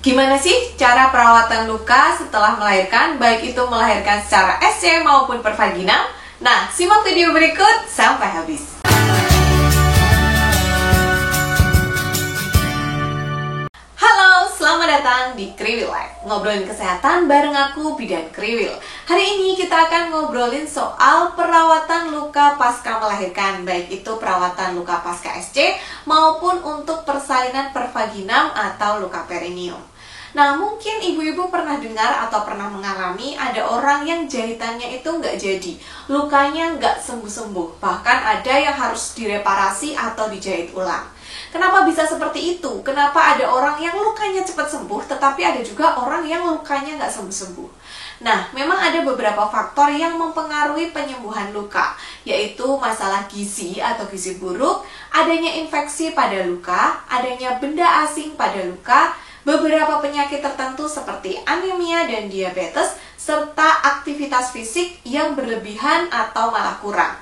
Gimana sih cara perawatan luka setelah melahirkan, baik itu melahirkan secara SC maupun per vaginam? Nah, simak video berikut sampai habis. Halo, selamat datang di Kriwil Life. Ngobrolin kesehatan bareng aku, Bidan Kriwil. Hari ini kita akan ngobrolin soal perawatan luka pasca melahirkan, baik itu perawatan luka pasca SC maupun untuk persalinan per vaginam atau luka perineum. Nah, mungkin ibu-ibu pernah dengar atau pernah mengalami ada orang yang jahitannya itu nggak jadi, lukanya nggak sembuh-sembuh, bahkan ada yang harus direparasi atau dijahit ulang. Kenapa bisa seperti itu? Kenapa ada orang yang lukanya cepat sembuh, tetapi ada juga orang yang lukanya nggak sembuh-sembuh? Nah, memang ada beberapa faktor yang mempengaruhi penyembuhan luka, yaitu masalah gizi atau gizi buruk, adanya infeksi pada luka, adanya benda asing pada luka, beberapa penyakit tertentu seperti anemia dan diabetes, serta aktivitas fisik yang berlebihan atau malah kurang.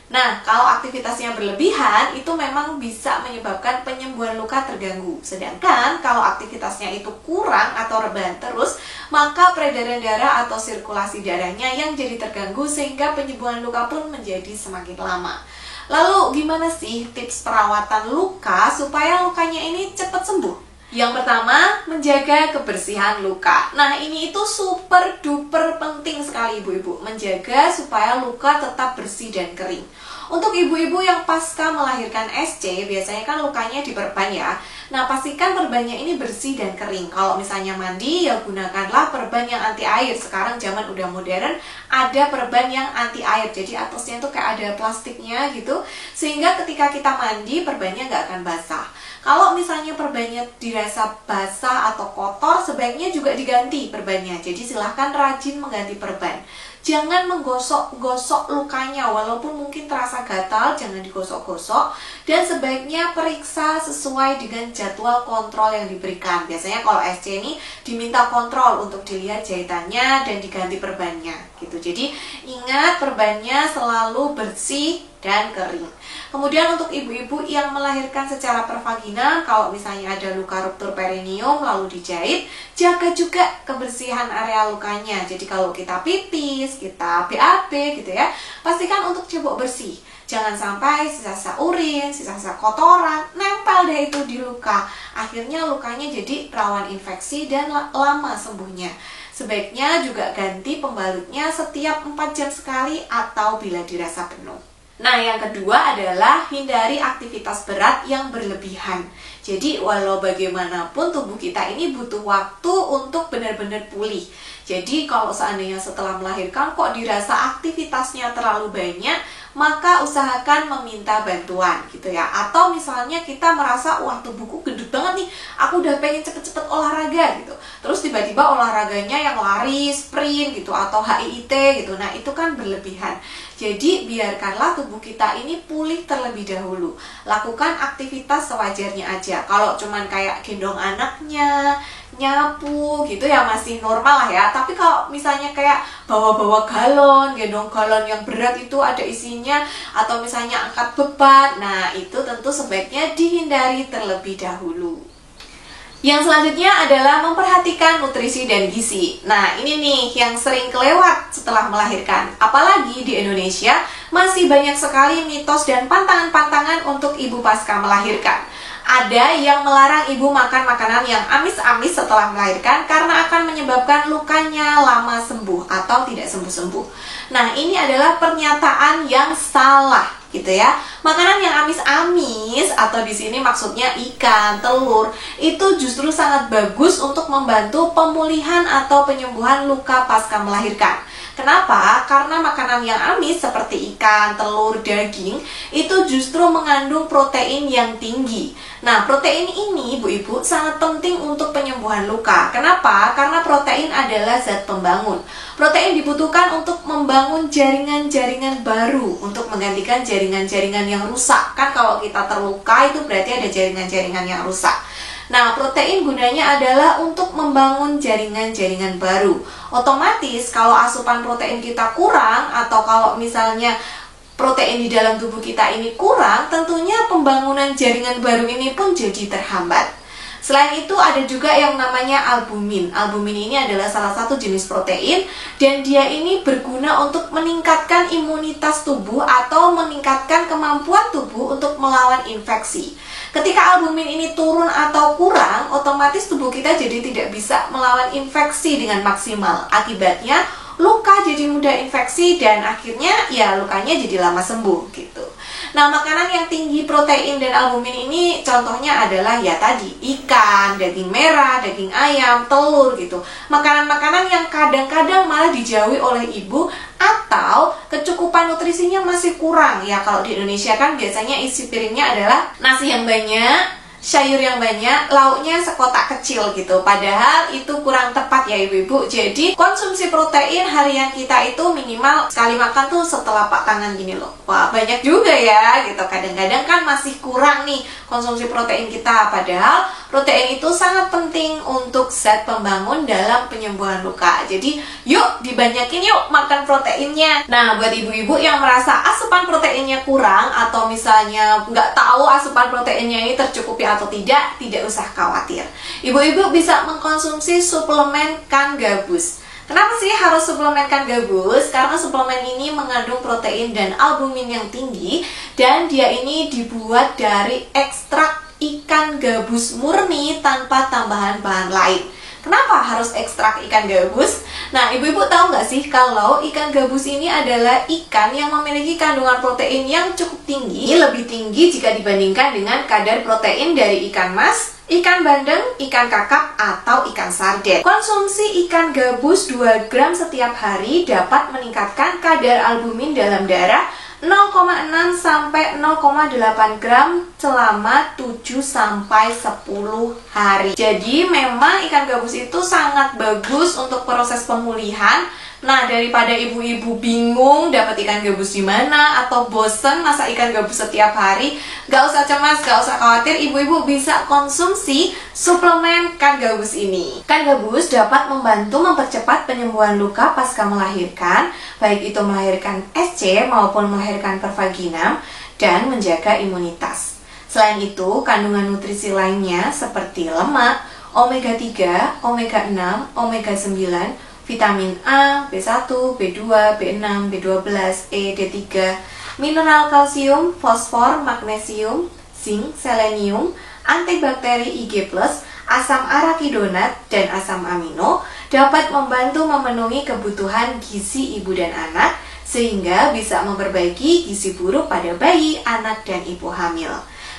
Nah, kalau aktivitasnya berlebihan, itu memang bisa menyebabkan penyembuhan luka terganggu. Sedangkan kalau aktivitasnya itu kurang atau rebahan terus, maka peredaran darah atau sirkulasi darahnya yang jadi terganggu sehingga penyembuhan luka pun menjadi semakin lama. Lalu, gimana sih tips perawatan luka supaya lukanya ini cepat sembuh? Yang pertama, menjaga kebersihan luka. Nah, ini itu super duper penting sekali ibu-ibu, menjaga supaya luka tetap bersih dan kering. Untuk ibu-ibu yang pasca melahirkan SC, biasanya kan lukanya diperban ya. Nah, pastikan perbannya ini bersih dan kering. Kalau misalnya mandi, ya gunakanlah perban yang anti air. Sekarang zaman udah modern, ada perban yang anti air. Jadi atasnya tuh kayak ada plastiknya gitu, sehingga ketika kita mandi, perbannya nggak akan basah. Kalau misalnya perbannya dirasa basah atau kotor, sebaiknya juga diganti perbannya. Jadi silahkan rajin mengganti perban. Jangan menggosok-gosok lukanya, walaupun mungkin terasa gatal, jangan digosok-gosok. Dan sebaiknya periksa sesuai dengan jadwal kontrol yang diberikan. Biasanya kalau SC ini diminta kontrol untuk dilihat jahitannya dan diganti perbannya gitu. Jadi ingat perbannya selalu bersih dan kering. Kemudian untuk ibu-ibu yang melahirkan secara per vaginam, kalau misalnya ada luka ruptur perineum lalu dijahit, jaga juga kebersihan area lukanya. Jadi kalau kita pipis, kita BAB gitu ya, pastikan untuk cebok bersih. Jangan sampai sisa-sisa urin, sisa-sisa kotoran nempel deh itu di luka. Akhirnya lukanya jadi rawan infeksi dan lama sembuhnya. Sebaiknya juga ganti pembalutnya setiap 4 jam sekali atau bila dirasa penuh. Nah, yang kedua adalah hindari aktivitas berat yang berlebihan. Jadi, walau bagaimanapun tubuh kita ini butuh waktu untuk benar-benar pulih. Jadi, kalau seandainya setelah melahirkan kok dirasa aktivitasnya terlalu banyak, maka usahakan meminta bantuan gitu ya. Atau misalnya kita merasa, wah tubuhku gendut banget nih, aku udah pengen cepet-cepet olahraga gitu. Terus tiba-tiba olahraganya yang lari, sprint gitu, atau HIIT gitu. Nah, itu kan berlebihan. Jadi biarkanlah tubuh kita ini pulih terlebih dahulu. Lakukan aktivitas sewajarnya aja. Kalau cuman kayak gendong anaknya, nyapu gitu ya masih normal lah ya. Tapi kalau misalnya kayak bawa-bawa galon, gendong galon yang berat itu ada isinya, atau misalnya angkat beban, nah itu tentu sebaiknya dihindari terlebih dahulu. Yang selanjutnya adalah memperhatikan nutrisi dan gizi. Nah, ini nih yang sering kelewat setelah melahirkan. Apalagi di Indonesia, masih banyak sekali mitos dan pantangan-pantangan untuk ibu pasca melahirkan. Ada yang melarang ibu makan makanan yang amis-amis setelah melahirkan karena akan menyebabkan lukanya lama sembuh atau tidak sembuh-sembuh. Nah, ini adalah pernyataan yang salah gitu ya. Makanan yang amis-amis atau di sini maksudnya ikan, telur, itu justru sangat bagus untuk membantu pemulihan atau penyembuhan luka pasca melahirkan. Kenapa? Karena makanan yang amis seperti ikan, telur, daging itu justru mengandung protein yang tinggi. Nah, protein ini ibu-ibu sangat penting untuk penyembuhan luka. Kenapa? Karena protein adalah zat pembangun. Protein dibutuhkan untuk membangun jaringan-jaringan baru, untuk menggantikan jaringan-jaringan yang rusak. Kan kalau kita terluka itu berarti ada jaringan-jaringan yang rusak. Nah, protein gunanya adalah untuk membangun jaringan-jaringan baru. Otomatis kalau asupan protein kita kurang, atau kalau misalnya protein di dalam tubuh kita ini kurang, tentunya pembangunan jaringan baru ini pun jadi terhambat. Selain itu ada juga yang namanya albumin. Albumin ini adalah salah satu jenis protein dan dia ini berguna untuk meningkatkan imunitas tubuh atau meningkatkan kemampuan tubuh untuk melawan infeksi. Ketika albumin ini turun atau kurang, otomatis tubuh kita jadi tidak bisa melawan infeksi dengan maksimal. Akibatnya luka jadi mudah infeksi dan akhirnya ya lukanya jadi lama sembuh gitu. Nah, makanan yang tinggi protein dan albumin ini contohnya adalah ya tadi ikan, daging merah, daging ayam, telur gitu. Makanan-makanan yang kadang-kadang malah dijauhi oleh ibu atau kecukupan nutrisinya masih kurang. Ya kalau di Indonesia kan biasanya isi piringnya adalah nasi yang banyak, sayur yang banyak, lauknya sekotak kecil gitu. Padahal itu kurang tepat ya ibu-ibu. Jadi konsumsi protein harian kita itu minimal sekali makan tuh setelapak tangan gini loh. Wah banyak juga ya gitu. Kadang-kadang kan masih kurang nih konsumsi protein kita. Padahal protein itu sangat penting untuk zat pembangun dalam penyembuhan luka. Jadi yuk dibanyakin yuk makan proteinnya. Nah buat ibu-ibu yang merasa asupan proteinnya kurang atau misalnya nggak tahu asupan proteinnya ini tercukupi atau tidak usah khawatir. Ibu-ibu bisa mengkonsumsi suplemen kan gabus. Kenapa sih harus suplemen kan gabus? Karena suplemen ini mengandung protein dan albumin yang tinggi dan dia ini dibuat dari ekstrak ikan gabus murni tanpa tambahan bahan lain. Kenapa harus ekstrak ikan gabus? Nah, ibu-ibu tahu nggak sih kalau ikan gabus ini adalah ikan yang memiliki kandungan protein yang cukup tinggi, lebih tinggi jika dibandingkan dengan kadar protein dari ikan mas, ikan bandeng, ikan kakap, atau ikan sarden. Konsumsi ikan gabus 2 gram setiap hari dapat meningkatkan kadar albumin dalam darah 0,6 sampai 0,8 gram selama 7 sampai 10 hari. Jadi memang ikan gabus itu sangat bagus untuk proses pemulihan. Nah, daripada ibu-ibu bingung dapat ikan gabus di mana atau bosen masak ikan gabus setiap hari, gak usah cemas, gak usah khawatir, ibu-ibu bisa konsumsi suplemen kan gabus ini. Kan gabus dapat membantu mempercepat penyembuhan luka pasca melahirkan, baik itu melahirkan SC maupun melahirkan pervaginam, dan menjaga imunitas. Selain itu, kandungan nutrisi lainnya seperti lemak, omega 3, omega 6, omega 9, vitamin A, B1, B2, B6, B12, E, D3, mineral kalsium, fosfor, magnesium, zinc, selenium, antibakteri Ig+, asam arakidonat, dan asam amino dapat membantu memenuhi kebutuhan gizi ibu dan anak sehingga bisa memperbaiki gizi buruk pada bayi, anak, dan ibu hamil.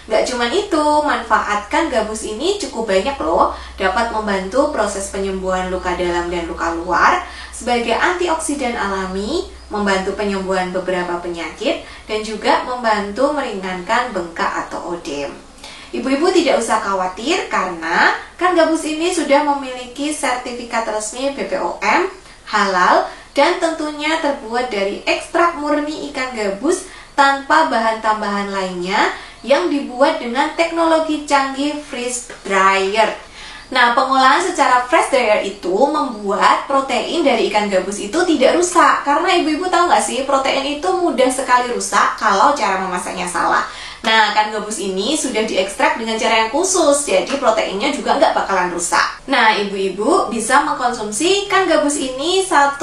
Gak cuman itu, manfaatkan gabus ini cukup banyak loh. Dapat membantu proses penyembuhan luka dalam dan luka luar sebagai antioksidan alami, membantu penyembuhan beberapa penyakit, dan juga membantu meringankan bengkak atau odem. Ibu-ibu tidak usah khawatir karena kan gabus ini sudah memiliki sertifikat resmi BPOM, halal, dan tentunya terbuat dari ekstrak murni ikan gabus tanpa bahan tambahan lainnya yang dibuat dengan teknologi canggih freeze dryer. Nah, pengolahan secara freeze dryer itu membuat protein dari ikan gabus itu tidak rusak. Karena ibu-ibu tahu nggak sih, protein itu mudah sekali rusak kalau cara memasaknya salah. Nah, kan gabus ini sudah diekstrak dengan cara yang khusus, jadi proteinnya juga nggak bakalan rusak. Nah, ibu-ibu bisa mengkonsumsi kan gabus ini 1-3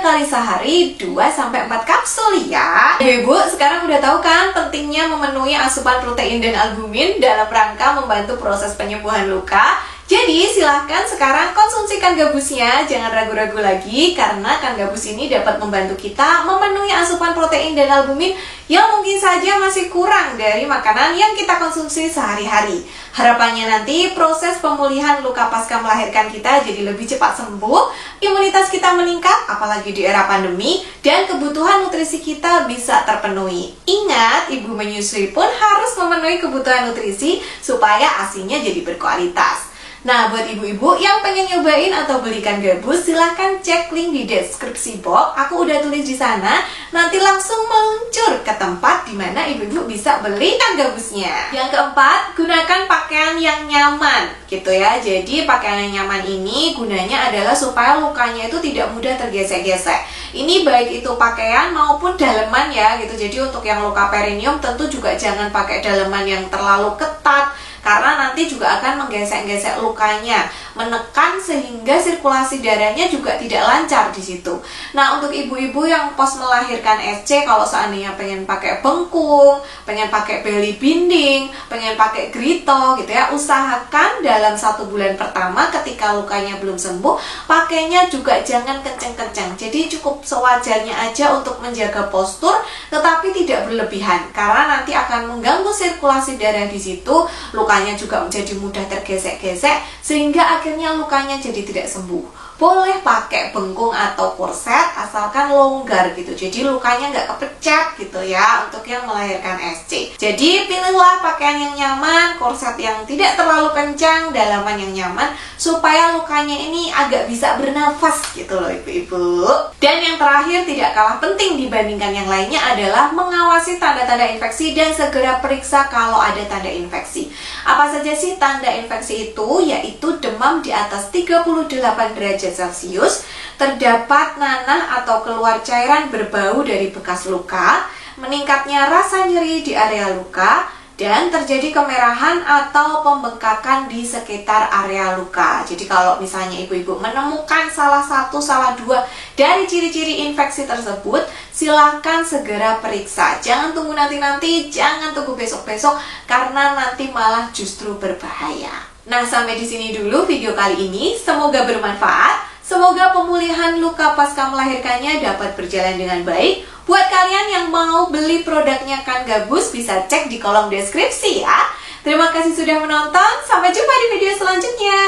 kali sehari, 2-4 kapsul ya. Ibu sekarang udah tahu kan pentingnya memenuhi asupan protein dan albumin dalam rangka membantu proses penyembuhan luka. Jadi silahkan sekarang konsumsi kan gabusnya, jangan ragu-ragu lagi karena kan gabus ini dapat membantu kita memenuhi asupan protein dan albumin yang mungkin saja masih kurang dari makanan yang kita konsumsi sehari-hari. Harapannya nanti proses pemulihan luka pasca melahirkan kita jadi lebih cepat sembuh, imunitas kita meningkat apalagi di era pandemi, dan kebutuhan nutrisi kita bisa terpenuhi. Ingat, ibu menyusui pun harus memenuhi kebutuhan nutrisi supaya ASI-nya jadi berkualitas. Nah, buat ibu-ibu yang pengen nyobain atau belikan gabus, silahkan cek link di deskripsi box. Aku udah tulis di sana. Nanti langsung meluncur ke tempat di mana ibu-ibu bisa belikan gabusnya. Yang keempat, gunakan pakaian yang nyaman, gitu ya. Jadi pakaian yang nyaman ini gunanya adalah supaya lukanya itu tidak mudah tergesek-gesek. Ini baik itu pakaian maupun daleman ya, gitu. Jadi untuk yang luka perineum tentu juga jangan pakai daleman yang terlalu ketat. karena nanti juga akan menggesek-gesek lukanya, menekan sehingga sirkulasi darahnya juga tidak lancar di situ. Nah, untuk ibu-ibu yang pos melahirkan SC, kalau seandainya pengen pakai bengkung, pengen pakai belly binding, pengen pakai grito gitu ya, usahakan dalam 1 bulan pertama ketika lukanya belum sembuh, pakainya juga jangan kenceng-kenceng. Jadi cukup sewajarnya aja untuk menjaga postur, tetapi tidak berlebihan, karena nanti akan mengganggu sirkulasi darah di situ. Lukanya juga menjadi mudah tergesek-gesek, sehingga akhirnya lukanya jadi tidak sembuh. Boleh pakai bengkung atau korset asalkan longgar gitu, jadi lukanya nggak kepecet gitu ya untuk yang melahirkan SC. Jadi pilihlah pakaian yang nyaman, korset yang tidak terlalu kencang, dalaman yang nyaman, supaya lukanya ini agak bisa bernafas gitu loh ibu-ibu. Dan yang terakhir tidak kalah penting dibandingkan yang lainnya adalah mengawasi tanda-tanda infeksi dan segera periksa kalau ada tanda infeksi. Apa saja sih tanda infeksi itu? Yaitu demam di atas 38 derajat Celcius, terdapat nanah atau keluar cairan berbau dari bekas luka, meningkatnya rasa nyeri di area luka, dan terjadi kemerahan atau pembengkakan di sekitar area luka. Jadi kalau misalnya ibu-ibu menemukan salah satu, salah dua dari ciri-ciri infeksi tersebut, silahkan segera periksa. Jangan tunggu nanti-nanti, jangan tunggu besok-besok, karena nanti malah justru berbahaya. Nah, sampai di sini dulu video kali ini. Semoga bermanfaat. Semoga pemulihan luka pasca melahirkannya dapat berjalan dengan baik. Buat kalian yang mau beli produknya Kan Gabus, bisa cek di kolom deskripsi ya. Terima kasih sudah menonton. Sampai jumpa di video selanjutnya.